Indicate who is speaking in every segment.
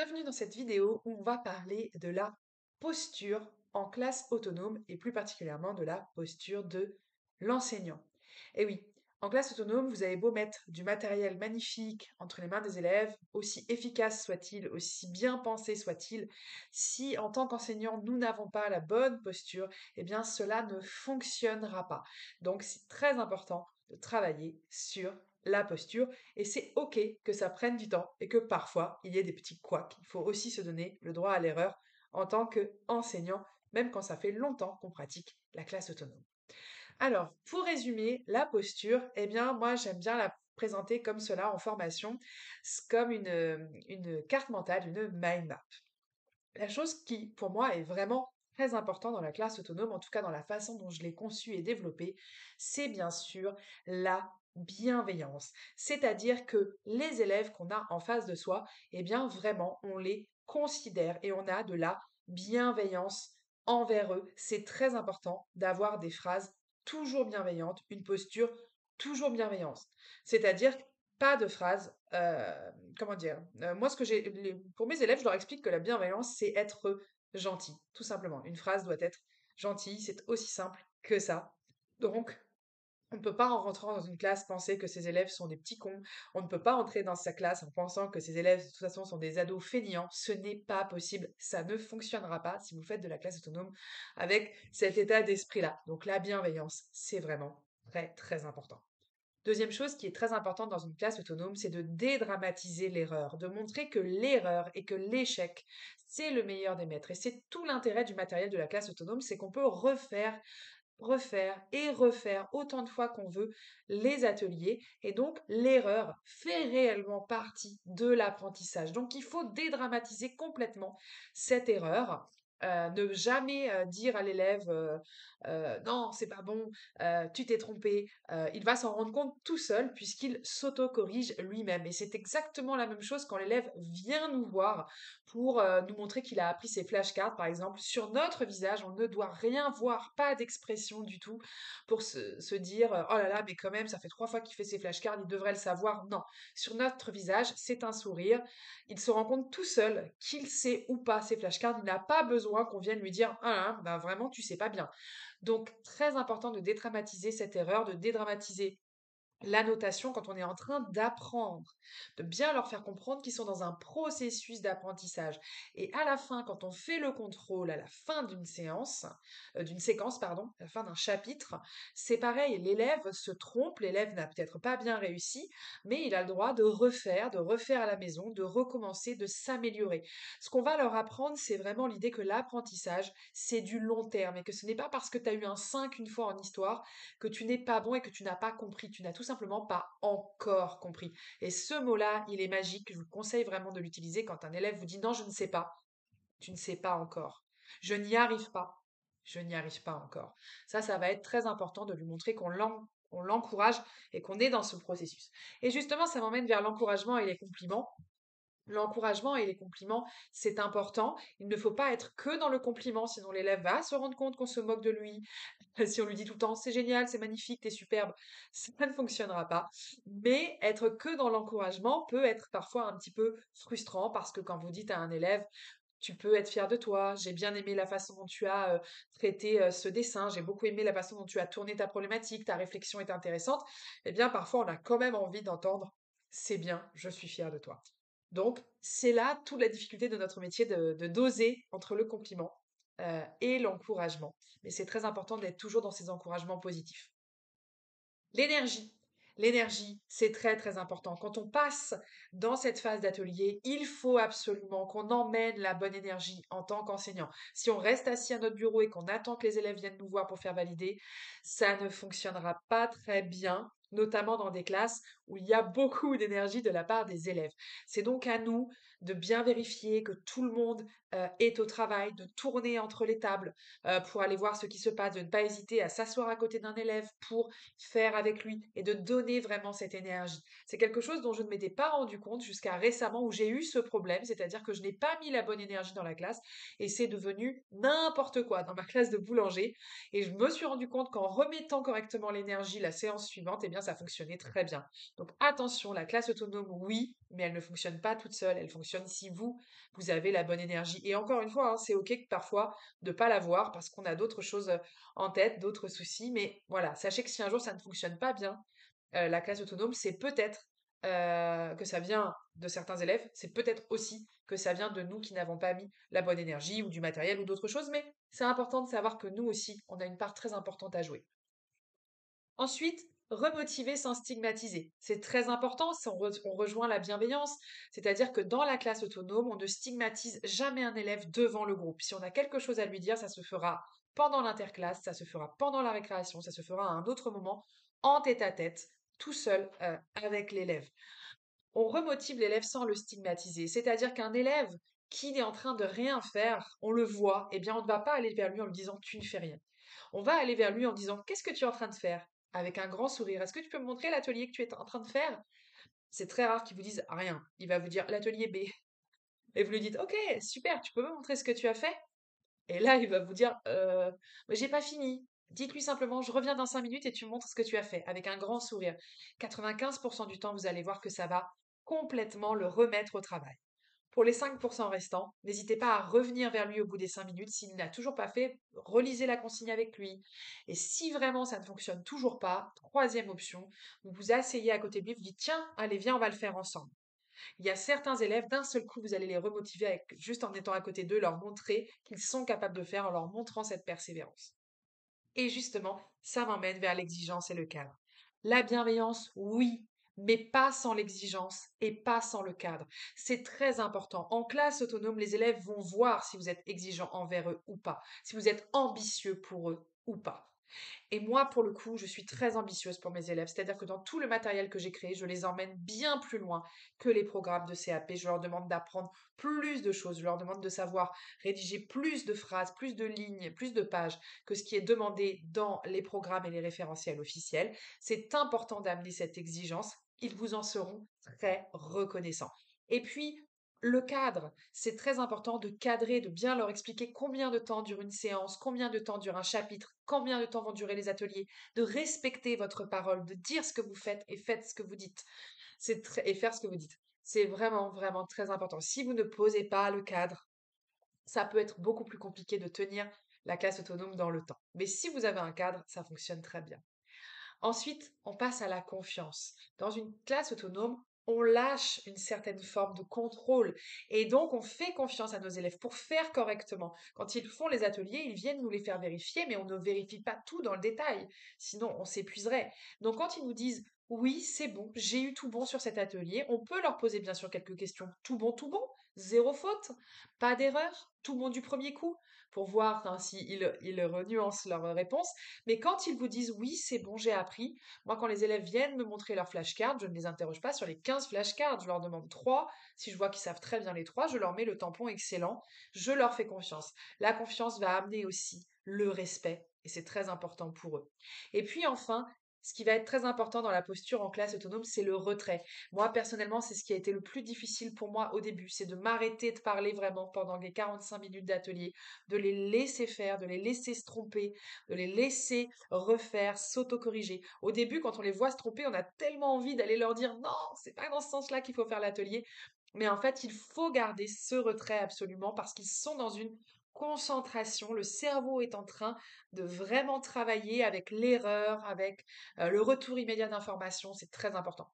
Speaker 1: Bienvenue dans cette vidéo où on va parler de la posture en classe autonome et plus particulièrement de la posture de l'enseignant. Et oui, en classe autonome, vous avez beau mettre du matériel magnifique entre les mains des élèves, aussi efficace soit-il, aussi bien pensé soit-il, si en tant qu'enseignant nous n'avons pas la bonne posture, eh bien cela ne fonctionnera pas. Donc c'est très important de travailler sur la posture et c'est OK que ça prenne du temps et que parfois il y ait des petits couacs. Il faut aussi se donner le droit à l'erreur en tant qu'enseignant, même quand ça fait longtemps qu'on pratique la classe autonome. Alors, pour résumer, la posture, eh bien, moi, j'aime bien la présenter comme cela en formation, comme une carte mentale, une mind map. La chose qui, pour moi, est vraiment très importante dans la classe autonome, en tout cas dans la façon dont je l'ai conçue et développée, c'est bien sûr la bienveillance. C'est-à-dire que les élèves qu'on a en face de soi, eh bien vraiment, on les considère et on a de la bienveillance envers eux. C'est très important d'avoir des phrases toujours bienveillantes, une posture toujours bienveillante. C'est-à-dire pas de phrases comment dire? Moi, pour mes élèves, je leur explique que la bienveillance, c'est être gentil, tout simplement. Une phrase doit être gentille, c'est aussi simple que ça. Donc, on ne peut pas, en rentrant dans une classe, penser que ses élèves sont des petits cons. On ne peut pas entrer dans sa classe en pensant que ses élèves, de toute façon, sont des ados feignants. Ce n'est pas possible. Ça ne fonctionnera pas si vous faites de la classe autonome avec cet état d'esprit-là. Donc, la bienveillance, c'est vraiment très, très important. Deuxième chose qui est très importante dans une classe autonome, c'est de dédramatiser l'erreur, de montrer que l'erreur et que l'échec, c'est le meilleur des maîtres. Et c'est tout l'intérêt du matériel de la classe autonome, c'est qu'on peut refaire, refaire et refaire autant de fois qu'on veut les ateliers. Et donc, l'erreur fait réellement partie de l'apprentissage. Donc, il faut dédramatiser complètement cette erreur. Ne jamais dire à l'élève non, c'est pas bon, tu t'es trompé. Il va s'en rendre compte tout seul puisqu'il s'auto-corrige lui-même. Et c'est exactement la même chose quand l'élève vient nous voir pour nous montrer qu'il a appris ses flashcards, par exemple. Sur notre visage, on ne doit rien voir, pas d'expression du tout, pour se dire oh là là, mais quand même, ça fait 3 fois qu'il fait ses flashcards, il devrait le savoir. Non, sur notre visage, c'est un sourire. Il se rend compte tout seul qu'il sait ou pas ses flashcards. Il n'a pas besoin qu'on vienne lui dire ah, ben vraiment, tu sais pas bien. Donc, très important de dédramatiser cette erreur, de dédramatiser la notation quand on est en train d'apprendre, de bien leur faire comprendre qu'ils sont dans un processus d'apprentissage. Et à la fin, quand on fait le contrôle, à la fin d'une séance, d'une séquence, pardon, à la fin d'un chapitre, c'est pareil, l'élève se trompe, l'élève n'a peut-être pas bien réussi, mais il a le droit de refaire à la maison, de recommencer, de s'améliorer. Ce qu'on va leur apprendre, c'est vraiment l'idée que l'apprentissage, c'est du long terme et que ce n'est pas parce que tu as eu un 5 une fois en histoire que tu n'es pas bon et que tu n'as pas compris. Tu n'as tout simplement pas encore compris. Et ce mot-là, il est magique. Je vous conseille vraiment de l'utiliser quand un élève vous dit non, je ne sais pas. Tu ne sais pas encore. Je n'y arrive pas. Je n'y arrive pas encore. Ça va être très important de lui montrer on l'encourage et qu'on est dans ce processus. Et justement, ça m'emmène vers l'encouragement et les compliments. L'encouragement et les compliments, c'est important. Il ne faut pas être que dans le compliment, sinon l'élève va se rendre compte qu'on se moque de lui. Si on lui dit tout le temps c'est génial, c'est magnifique, t'es superbe, ça ne fonctionnera pas. Mais être que dans l'encouragement peut être parfois un petit peu frustrant parce que quand vous dites à un élève tu peux être fier de toi, j'ai bien aimé la façon dont tu as traité ce dessin, j'ai beaucoup aimé la façon dont tu as tourné ta problématique, ta réflexion est intéressante, eh bien parfois on a quand même envie d'entendre c'est bien, je suis fier de toi. Donc, c'est là toute la difficulté de notre métier de doser entre le compliment et l'encouragement. Mais c'est très important d'être toujours dans ces encouragements positifs. L'énergie. L'énergie, c'est très très important. Quand on passe dans cette phase d'atelier, il faut absolument qu'on emmène la bonne énergie en tant qu'enseignant. Si on reste assis à notre bureau et qu'on attend que les élèves viennent nous voir pour faire valider, ça ne fonctionnera pas très bien, notamment dans des classes où il y a beaucoup d'énergie de la part des élèves. C'est donc à nous de bien vérifier que tout le monde est au travail, de tourner entre les tables pour aller voir ce qui se passe, de ne pas hésiter à s'asseoir à côté d'un élève pour faire avec lui et de donner vraiment cette énergie. C'est quelque chose dont je ne m'étais pas rendu compte jusqu'à récemment où j'ai eu ce problème, c'est-à-dire que je n'ai pas mis la bonne énergie dans la classe et c'est devenu n'importe quoi dans ma classe de boulanger et je me suis rendu compte qu'en remettant correctement l'énergie la séance suivante, eh rien, ça fonctionnait très bien. Donc attention, la classe autonome, oui, mais elle ne fonctionne pas toute seule. Elle fonctionne si vous avez la bonne énergie. Et encore une fois, hein, c'est OK parfois de pas l'avoir parce qu'on a d'autres choses en tête, d'autres soucis. Mais voilà, sachez que si un jour ça ne fonctionne pas bien, la classe autonome, c'est peut-être que ça vient de certains élèves, c'est peut-être aussi que ça vient de nous qui n'avons pas mis la bonne énergie ou du matériel ou d'autres choses, mais c'est important de savoir que nous aussi, on a une part très importante à jouer. Ensuite, remotiver sans stigmatiser. C'est très important, on rejoint la bienveillance, c'est-à-dire que dans la classe autonome, on ne stigmatise jamais un élève devant le groupe. Si on a quelque chose à lui dire, ça se fera pendant l'interclasse, ça se fera pendant la récréation, ça se fera à un autre moment, en tête-à-tête, tout seul avec l'élève. On remotive l'élève sans le stigmatiser, c'est-à-dire qu'un élève qui est en train de rien faire, on le voit, eh bien on ne va pas aller vers lui en lui disant tu ne fais rien. On va aller vers lui en disant qu'est-ce que tu es en train de faire? Avec un grand sourire. Est-ce que tu peux me montrer l'atelier que tu es en train de faire? C'est très rare qu'il vous dise rien. Il va vous dire l'atelier B. Et vous lui dites ok, super, tu peux me montrer ce que tu as fait? Et là, il va vous dire mais j'ai pas fini. Dites-lui simplement je reviens dans 5 minutes et tu me montres ce que tu as fait avec un grand sourire. 95% du temps, vous allez voir que ça va complètement le remettre au travail. Pour les 5% restants, n'hésitez pas à revenir vers lui au bout des 5 minutes. S'il n'a toujours pas fait, relisez la consigne avec lui. Et si vraiment ça ne fonctionne toujours pas, troisième option, vous vous asseyez à côté de lui, vous dites tiens, allez, viens, on va le faire ensemble. Il y a certains élèves, d'un seul coup, vous allez les remotiver juste en étant à côté d'eux, leur montrer qu'ils sont capables de faire en leur montrant cette persévérance. Et justement, ça m'emmène vers l'exigence et le cadre. La bienveillance, oui, mais pas sans l'exigence et pas sans le cadre. C'est très important. En classe autonome, les élèves vont voir si vous êtes exigeant envers eux ou pas, si vous êtes ambitieux pour eux ou pas. Et moi, pour le coup, je suis très ambitieuse pour mes élèves. C'est-à-dire que dans tout le matériel que j'ai créé, je les emmène bien plus loin que les programmes de CAP. Je leur demande d'apprendre plus de choses. Je leur demande de savoir rédiger plus de phrases, plus de lignes, plus de pages que ce qui est demandé dans les programmes et les référentiels officiels. C'est important d'amener cette exigence. Ils vous en seront très reconnaissants. Et puis, le cadre, c'est très important de cadrer, de bien leur expliquer combien de temps dure une séance, combien de temps dure un chapitre, combien de temps vont durer les ateliers, de respecter votre parole, de dire ce que vous faites et faites ce que vous dites. Et faire ce que vous dites. C'est vraiment, vraiment très important. Si vous ne posez pas le cadre, ça peut être beaucoup plus compliqué de tenir la classe autonome dans le temps. Mais si vous avez un cadre, ça fonctionne très bien. Ensuite, on passe à la confiance. Dans une classe autonome, on lâche une certaine forme de contrôle et donc on fait confiance à nos élèves pour faire correctement. Quand ils font les ateliers, ils viennent nous les faire vérifier, mais on ne vérifie pas tout dans le détail, sinon on s'épuiserait. Donc quand ils nous disent oui, c'est bon, j'ai eu tout bon sur cet atelier, on peut leur poser bien sûr quelques questions. Tout bon, zéro faute, pas d'erreur, tout bon du premier coup, pour voir hein, s'ils renuancent leur réponse. Mais quand ils vous disent oui, c'est bon, j'ai appris, moi, quand les élèves viennent me montrer leurs flashcards, je ne les interroge pas sur les 15 flashcards, je leur demande 3. Si je vois qu'ils savent très bien les 3, je leur mets le tampon excellent, je leur fais confiance. La confiance va amener aussi le respect, et c'est très important pour eux. Et puis enfin, ce qui va être très important dans la posture en classe autonome, c'est le retrait. Moi, personnellement, c'est ce qui a été le plus difficile pour moi au début, c'est de m'arrêter de parler vraiment pendant les 45 minutes d'atelier, de les laisser faire, de les laisser se tromper, de les laisser refaire, s'auto-corriger. Au début, quand on les voit se tromper, on a tellement envie d'aller leur dire non, c'est pas dans ce sens-là qu'il faut faire l'atelier. Mais en fait, il faut garder ce retrait absolument parce qu'ils sont dans une concentration. Le cerveau est en train de vraiment travailler avec l'erreur, avec le retour immédiat d'information. C'est très important.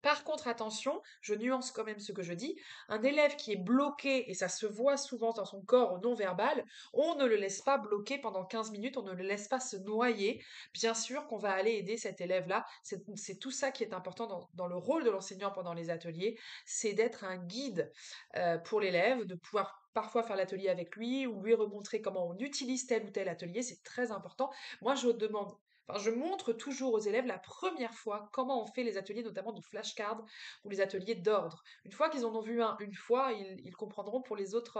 Speaker 1: Par contre, attention, je nuance quand même ce que je dis, un élève qui est bloqué, et ça se voit souvent dans son corps non verbal, on ne le laisse pas bloquer pendant 15 minutes, on ne le laisse pas se noyer. Bien sûr qu'on va aller aider cet élève-là, c'est tout ça qui est important dans le rôle de l'enseignant pendant les ateliers, c'est d'être un guide pour l'élève, de pouvoir parfois faire l'atelier avec lui ou lui remontrer comment on utilise tel ou tel atelier, c'est très important. Moi, je montre toujours aux élèves la première fois comment on fait les ateliers, notamment de flashcards ou les ateliers d'ordre. Une fois qu'ils en ont vu un une fois, ils comprendront pour les autres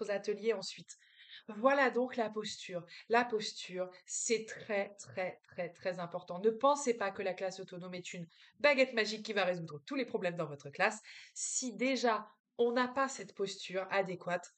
Speaker 1: ateliers ensuite. Voilà donc la posture. La posture, c'est très, très, très, très important. Ne pensez pas que la classe autonome est une baguette magique qui va résoudre tous les problèmes dans votre classe. Si déjà on n'a pas cette posture adéquate,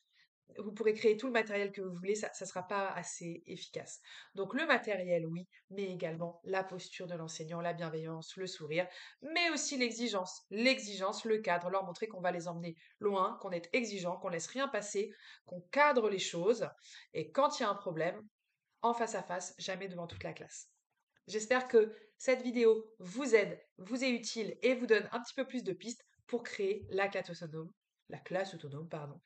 Speaker 1: vous pourrez créer tout le matériel que vous voulez, ça ne sera pas assez efficace. Donc le matériel, oui, mais également la posture de l'enseignant, la bienveillance, le sourire, mais aussi l'exigence. L'exigence, le cadre, leur montrer qu'on va les emmener loin, qu'on est exigeant, qu'on laisse rien passer, qu'on cadre les choses. Et quand il y a un problème, en face à face, jamais devant toute la classe. J'espère que cette vidéo vous aide, vous est utile et vous donne un petit peu plus de pistes pour créer la classe autonome, pardon.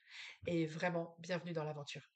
Speaker 1: Et vraiment, bienvenue dans l'aventure.